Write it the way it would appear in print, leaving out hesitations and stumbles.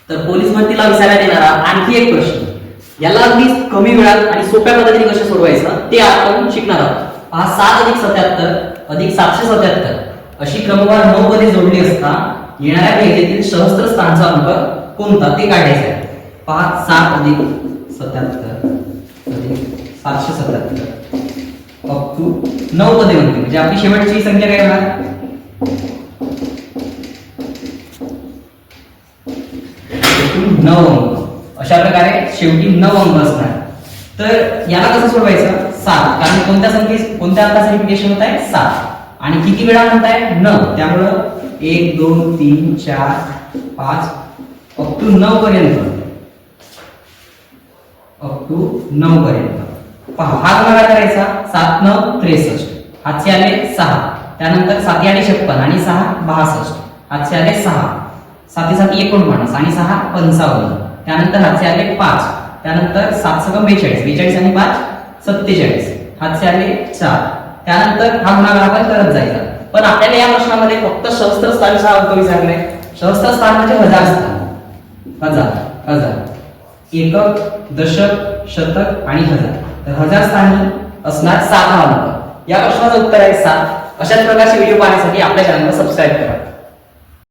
तर पोलीस भरतीला विचारण्यात येणारा आणखी एक प्रश्न, याला अगदी कमी वेळात आणि सोप्या पद्धतीने कसं सोडवायचं ते आपण शिकणार आहोत। पहा 7 अधिक 77 अधिक 777 अशी क्रमवार 9 पदे जोडली असता येणाऱ्या बेरजेतील सहस्त्र स्थानचा अंक कोणता ते काढायचा आहे। पहा 7 अधिक 77 अधिक 777 अप टू 9 पदे म्हणते, म्हणजे आपली शेवटची संख्या काय होणार? एकूण 9 अंक। अशा प्रकारे शेवटी 9 अंक असणार। तर याला कसं सोडवायचं? 7, कारण कोणत्या अंकाचं रिपिटेशन होत आहे? 7, आणि किती वेळा म्हणताय? 9, त्यामुळं 1 2 3 4 5 अप टू 9 पर्यंत, अप टू 9 पर्यंत। पहा हा गुणाकार करायचा, 7 9 63, हातचे आले 6, त्यानंतर 7 आले 56 आणि 6 62, हातचे आले 6, 7 7 49 आणि 6 55, त्यानंतर हातचे आले 5, त्यानंतर 7 6 42, 42 आणि 5 47, हातचे आले 4, त्यानंतर हा गुणाकार आपण करत जायचा। पण आपल्याला या प्रश्नामध्ये फक्त सहस्त्र स्थानचा अंक विचारलाय। सहस्त्र स्थान म्हणजे हजार स्थान, हजार एकक, दशक, शतक आणि हजार। तर हजार स्थानी असणार 7 हा अंक। या प्रश्नाचं उत्तर आहे 7। अशाच प्रकारचे व्हिडिओ पाहण्यासाठी आपल्या चॅनलला सबस्क्राईब करा।